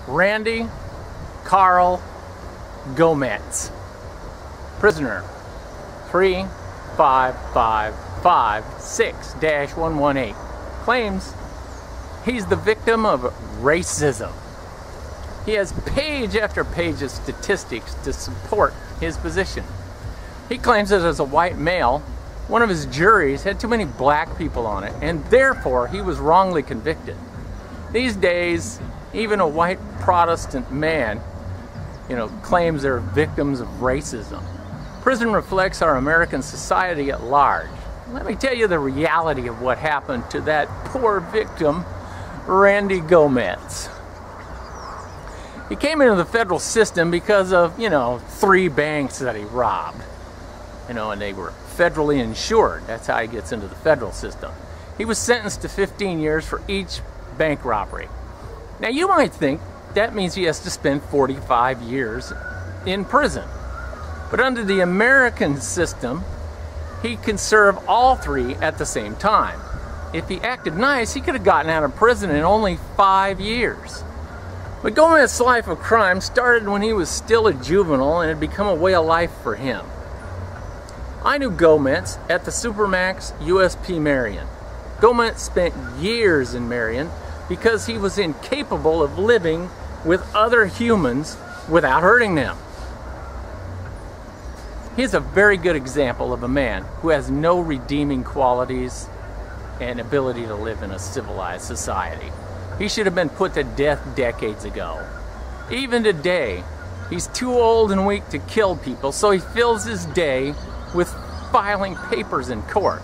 Randy Karl Gometz, prisoner 35556-118, claims he's the victim of racism. He has page after page of statistics to support his position. He claims that as a white male, one of his juries had too many black people on it, and therefore he was wrongly convicted. These days, even a white Protestant man, claims they're victims of racism. Prison reflects our American society at large. Let me tell you the reality of what happened to that poor victim, Randy Gometz. He came into the federal system because of, 3 banks that he robbed. And they were federally insured. That's how he gets into the federal system. He was sentenced to 15 years for each bank robbery. Now you might think that means he has to spend 45 years in prison. But under the American system, he can serve all 3 at the same time. If he acted nice, he could have gotten out of prison in only 5 years. But Gometz's life of crime started when he was still a juvenile and had become a way of life for him. I knew Gometz at the Supermax USP Marion. Gometz spent years in Marion because he was incapable of living with other humans without hurting them. He's a very good example of a man who has no redeeming qualities and ability to live in a civilized society. He should have been put to death decades ago. Even today, he's too old and weak to kill people, so he fills his day with filing papers in court.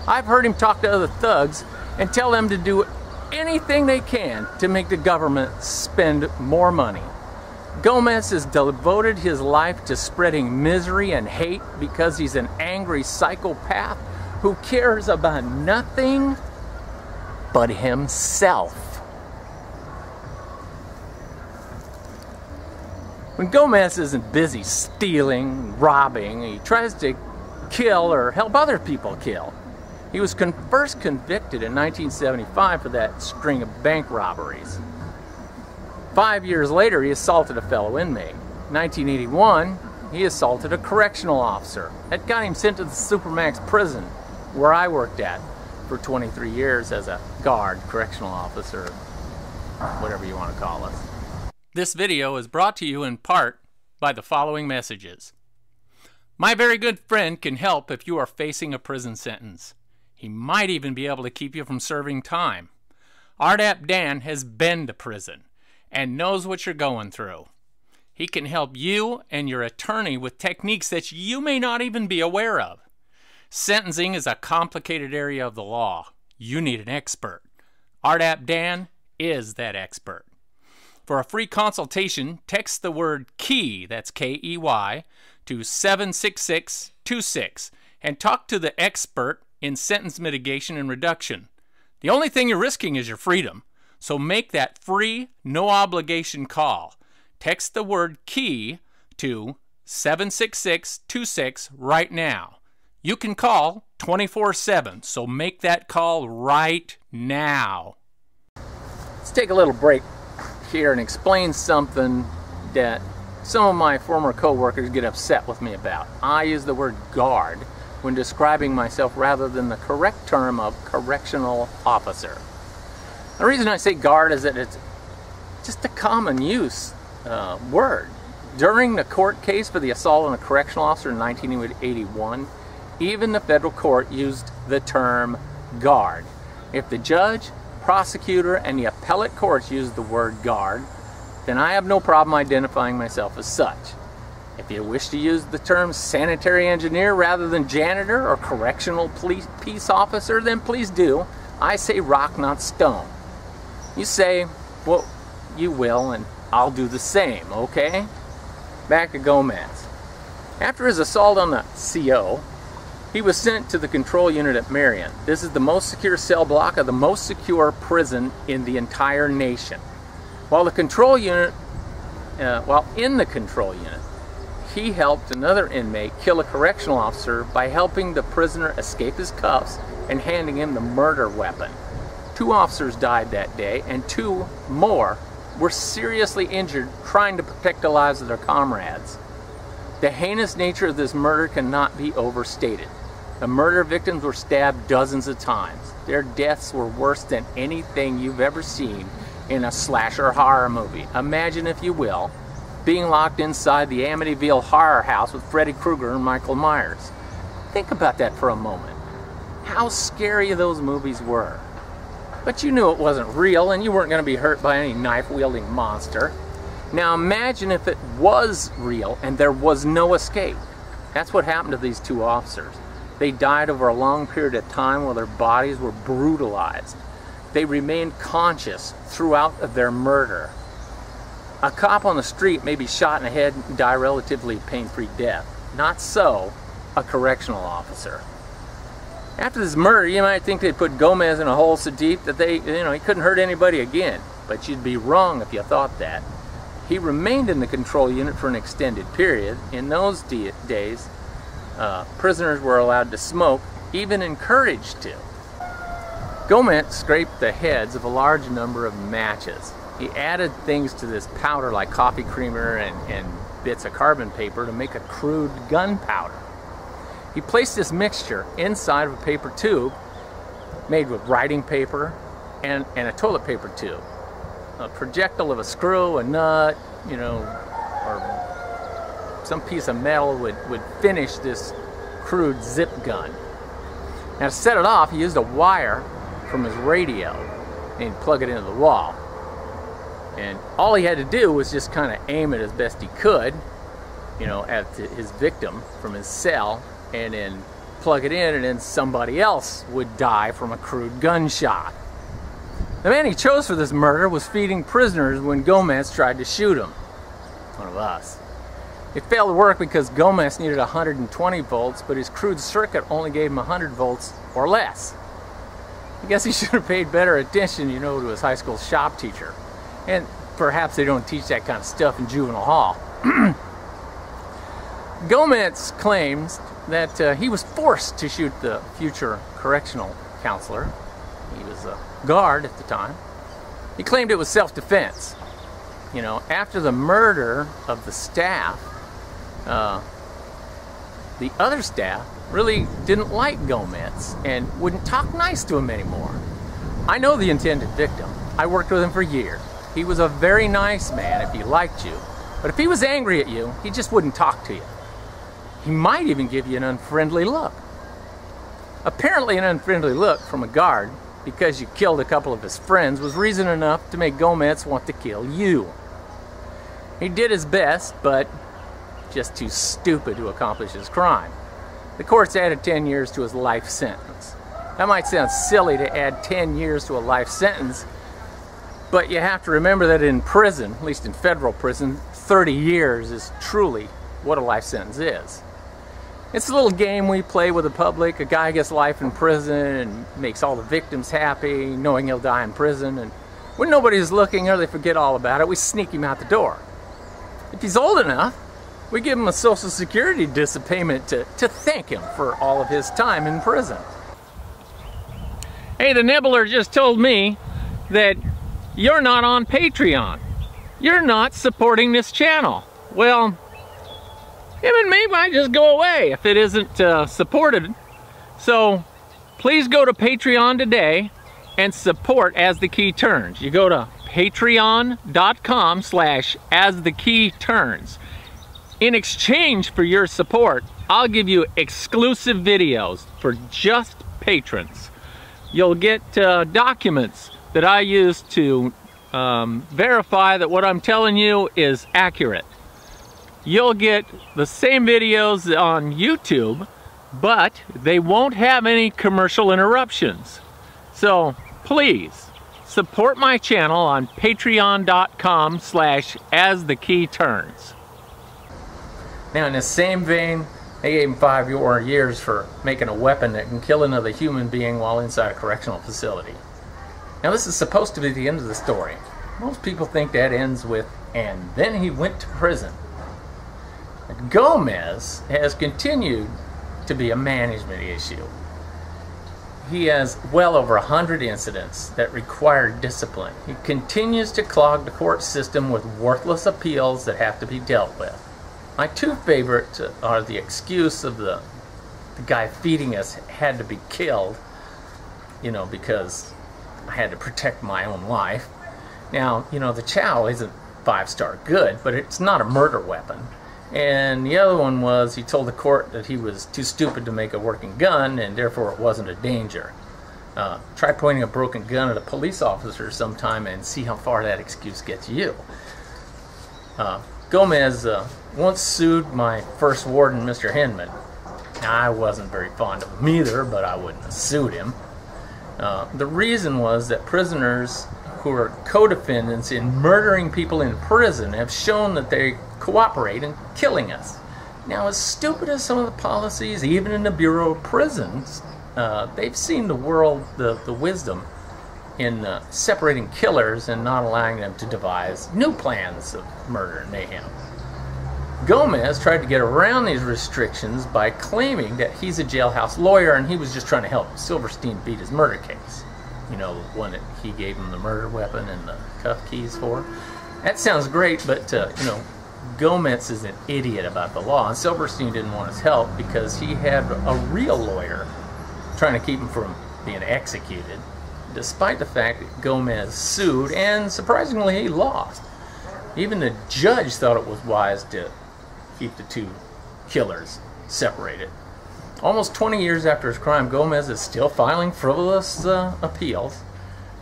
I've heard him talk to other thugs and tell them to do anything they can to make the government spend more money. Gometz has devoted his life to spreading misery and hate because he's an angry psychopath who cares about nothing but himself. When Gometz isn't busy stealing, robbing, he tries to kill or help other people kill. He was first convicted in 1975 for that string of bank robberies. 5 years later, he assaulted a fellow inmate. In 1981, he assaulted a correctional officer. That got him sent to the Supermax prison, where I worked at for 23 years as a guard, correctional officer, whatever you want to call us. This video is brought to you in part by the following messages. My very good friend can help if you are facing a prison sentence. He might even be able to keep you from serving time. RDAP Dan has been to prison and knows what you're going through. He can help you and your attorney with techniques that you may not even be aware of. Sentencing is a complicated area of the law. You need an expert. RDAP Dan is that expert. For a free consultation, text the word KEY, that's K-E-Y, to 76626 and talk to the expert in sentence mitigation and reduction. The only thing you're risking is your freedom, so make that free, no obligation call. Text the word KEY to 76626 right now. You can call 24/7, so make that call right now. Let's take a little break here and explain something that some of my former co-workers get upset with me about. I use the word guard when describing myself rather than the correct term of correctional officer. The reason I say guard is that it's just a common use word. During the court case for the assault on a correctional officer in 1981, even the federal court used the term guard. If the judge, prosecutor, and the appellate courts use the word guard, then I have no problem identifying myself as such. If you wish to use the term sanitary engineer rather than janitor or correctional peace officer, then please do. I say rock, not stone. You say what you will, and I'll do the same, okay? Back to Gometz. After his assault on the CO, he was sent to the control unit at Marion. This is the most secure cell block of the most secure prison in the entire nation. While in the control unit, he helped another inmate kill a correctional officer by helping the prisoner escape his cuffs and handing him the murder weapon. 2 officers died that day, and 2 more were seriously injured trying to protect the lives of their comrades. The heinous nature of this murder cannot be overstated. The murder victims were stabbed dozens of times. Their deaths were worse than anything you've ever seen in a slasher horror movie. Imagine, if you will, being locked inside the Amityville horror house with Freddy Krueger and Michael Myers. Think about that for a moment. How scary those movies were. But you knew it wasn't real, and you weren't going to be hurt by any knife-wielding monster. Now imagine if it was real and there was no escape. That's what happened to these two officers. They died over a long period of time while their bodies were brutalized. They remained conscious throughout their murder. A cop on the street may be shot in the head and die a relatively pain-free death. Not so a correctional officer. After this murder, you might think they'd put Gometz in a hole so deep that he couldn't hurt anybody again. But you'd be wrong if you thought that. He remained in the control unit for an extended period. In those days, prisoners were allowed to smoke, even encouraged to. Gometz scraped the heads of a large number of matches. He added things to this powder like coffee creamer and bits of carbon paper to make a crude gunpowder. He placed this mixture inside of a paper tube made with writing paper and a toilet paper tube. A projectile of a screw, a nut, or some piece of metal would finish this crude zip gun. Now to set it off, he used a wire from his radio and he'd plug it into the wall. And all he had to do was just kind of aim it as best he could, at his victim from his cell, and then plug it in, and then somebody else would die from a crude gunshot. The man he chose for this murder was feeding prisoners when Gometz tried to shoot him. One of us. It failed to work because Gometz needed 120 volts, but his crude circuit only gave him 100 volts or less. I guess he should have paid better attention, to his high school shop teacher. And perhaps they don't teach that kind of stuff in juvenile hall. Gometz claims that he was forced to shoot the future correctional counselor. He was a guard at the time. He claimed it was self-defense. After the murder of the staff, the other staff really didn't like Gometz and wouldn't talk nice to him anymore. I know the intended victim. I worked with him for years. He was a very nice man if he liked you, but if he was angry at you, he just wouldn't talk to you. He might even give you an unfriendly look. Apparently an unfriendly look from a guard because you killed a couple of his friends was reason enough to make Gometz want to kill you. He did his best, but just too stupid to accomplish his crime. The courts added 10 years to his life sentence. That might sound silly to add 10 years to a life sentence, but you have to remember that in prison, at least in federal prison, 30 years is truly what a life sentence is. It's a little game we play with the public. A guy gets life in prison and makes all the victims happy, knowing he'll die in prison. And when nobody's looking or they forget all about it, we sneak him out the door. If he's old enough, we give him a Social Security disapayment to thank him for all of his time in prison. Hey, the Nibbler just told me that you're not on Patreon. You're not supporting this channel. Well, him and me might just go away if it isn't supported. So please go to Patreon today and support As the Key Turns. You go to patreon.com/asthekeyturns. In exchange for your support, I'll give you exclusive videos for just patrons. You'll get documents that I use to verify that what I'm telling you is accurate. You'll get the same videos on YouTube, but they won't have any commercial interruptions. So please support my channel on patreon.com/asthekeyturns. Now in the same vein, they gave him 5 years for making a weapon that can kill another human being while inside a correctional facility. Now this is supposed to be the end of the story. Most people think that ends with, and then he went to prison. Gometz has continued to be a management issue. he has well over 100 incidents that require discipline. He continues to clog the court system with worthless appeals that have to be dealt with. My two favorites are the excuse of the guy feeding us had to be killed, you know, because I had to protect my own life. Now, you know, the chow isn't 5-star good, but it's not a murder weapon. And the other one was he told the court that he was too stupid to make a working gun and therefore it wasn't a danger. Try pointing a broken gun at a police officer sometime and see how far that excuse gets you. Gometz once sued my first warden, Mr. Hinman. Now, I wasn't very fond of him either, but I wouldn't have sued him. The reason was that prisoners who are co-defendants in murdering people in prison have shown that they cooperate in killing us. Now, as stupid as some of the policies, even in the Bureau of Prisons, they've seen the world, the wisdom in separating killers and not allowing them to devise new plans of murder and mayhem. Gometz tried to get around these restrictions by claiming that he's a jailhouse lawyer and he was just trying to help Silverstein beat his murder case. You know, the one that he gave him the murder weapon and the cuff keys for. That sounds great, but, you know, Gometz is an idiot about the law, and Silverstein didn't want his help because he had a real lawyer trying to keep him from being executed, despite the fact that Gometz sued, and surprisingly, he lost. Even the judge thought it was wise to keep the two killers separated. Almost 20 years after his crime, Gometz is still filing frivolous appeals.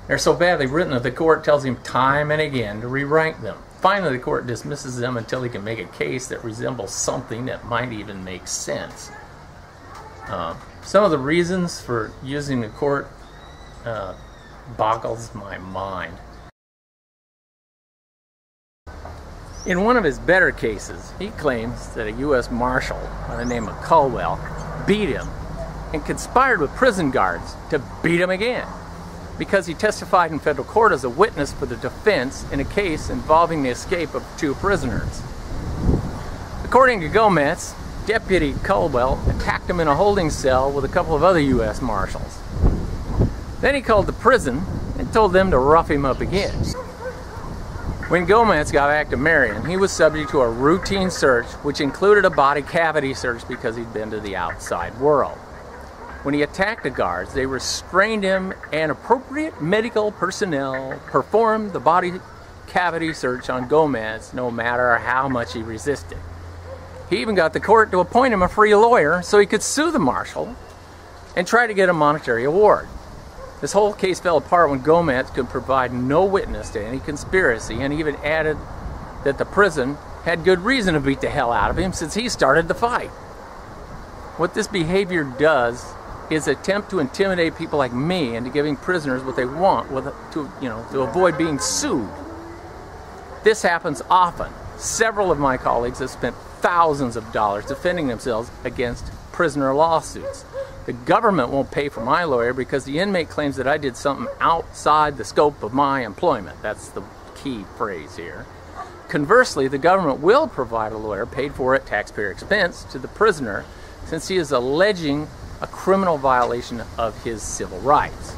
They're so badly written that the court tells him time and again to rewrite them. Finally, the court dismisses them until he can make a case that resembles something that might even make sense. Some of the reasons for using the court boggles my mind. In one of his better cases, he claims that a U.S. Marshal by the name of Caldwell beat him and conspired with prison guards to beat him again because he testified in federal court as a witness for the defense in a case involving the escape of 2 prisoners. According to Gometz, Deputy Caldwell attacked him in a holding cell with a couple of other U.S. Marshals. Then he called the prison and told them to rough him up again. When Gometz got back to Marion, he was subject to a routine search, which included a body cavity search because he'd been to the outside world. When he attacked the guards, they restrained him, and appropriate medical personnel performed the body cavity search on Gometz no matter how much he resisted. He even got the court to appoint him a free lawyer so he could sue the marshal and try to get a monetary award. This whole case fell apart when Gometz could provide no witness to any conspiracy, and even added that the prison had good reason to beat the hell out of him since he started the fight. What this behavior does is attempt to intimidate people like me into giving prisoners what they want to avoid being sued. This happens often. Several of my colleagues have spent thousands of dollars defending themselves against prisoner lawsuits. The government won't pay for my lawyer because the inmate claims that I did something outside the scope of my employment. That's the key phrase here. Conversely, the government will provide a lawyer paid for at taxpayer expense to the prisoner since he is alleging a criminal violation of his civil rights.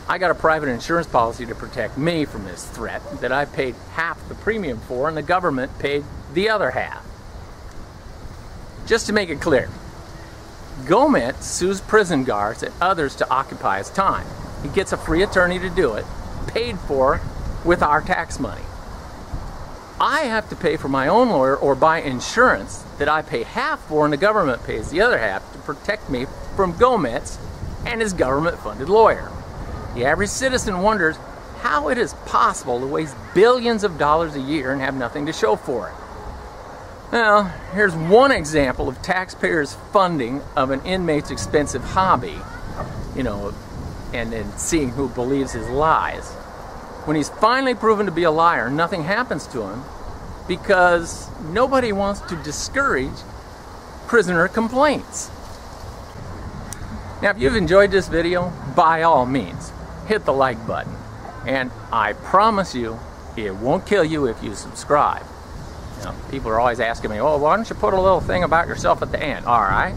I got a private insurance policy to protect me from this threat that I paid half the premium for, and the government paid the other half. Just to make it clear, Gometz sues prison guards and others to occupy his time. He gets a free attorney to do it, paid for with our tax money. I have to pay for my own lawyer or buy insurance that I pay half for and the government pays the other half to protect me from Gometz and his government-funded lawyer. The average citizen wonders how it is possible to waste billions of dollars a year and have nothing to show for it. Well, here's one example of taxpayers' funding of an inmate's expensive hobby, and then seeing who believes his lies. When he's finally proven to be a liar, nothing happens to him because nobody wants to discourage prisoner complaints. Now, if you've enjoyed this video, by all means, hit the like button. And I promise you, it won't kill you if you subscribe. People are always asking me, oh, why don't you put a little thing about yourself at the end? All right.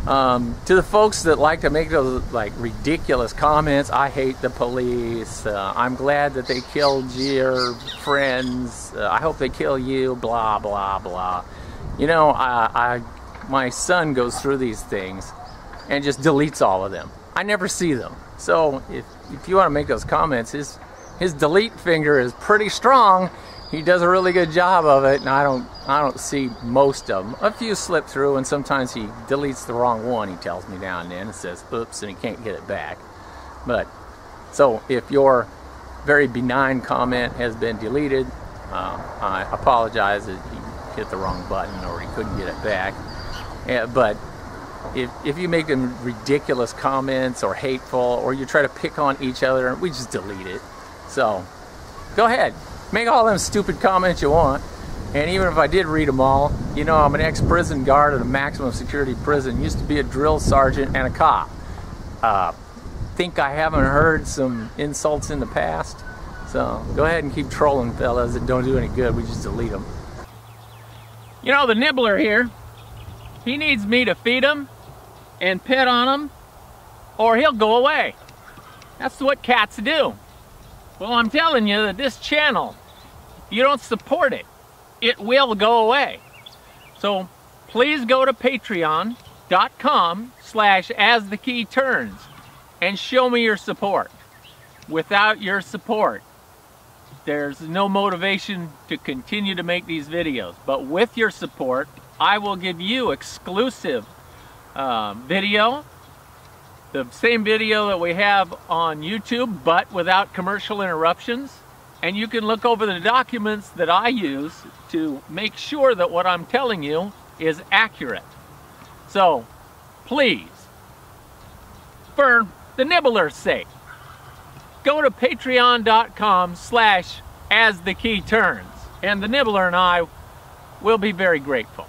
To the folks that like to make those like ridiculous comments, I hate the police, I'm glad that they killed your friends, I hope they kill you, blah blah blah. You know, my son goes through these things and just deletes all of them. I never see them. So if you want to make those comments, his delete finger is pretty strong. He does a really good job of it, and I don't see most of them. A few slip through, and sometimes he deletes the wrong one, he tells me now and then, and says oops, and he can't get it back. But so if your very benign comment has been deleted, I apologize that he hit the wrong button or he couldn't get it back. But if you make them ridiculous comments or hateful, or you try to pick on each other, we just delete it. So go ahead, make all them stupid comments you want. And even if I did read them all, you know, I'm an ex-prison guard at a maximum security prison, used to be a drill sergeant and a cop. Think I haven't heard some insults in the past? So go ahead and keep trolling, fellas. It don't do any good, we just delete them. You know, the nibbler here, he needs me to feed him and pet on him, or he'll go away. That's what cats do. Well, I'm telling you that this channel, if you don't support it, it will go away. So please go to patreon.com/asthekeyturns and show me your support. Without your support, there's no motivation to continue to make these videos. But with your support, I will give you exclusive video, the same video that we have on YouTube, but without commercial interruptions. And you can look over the documents that I use to make sure that what I'm telling you is accurate. So please, for the nibbler's sake, go to patreon.com/asthekeyturns, and the nibbler and I will be very grateful.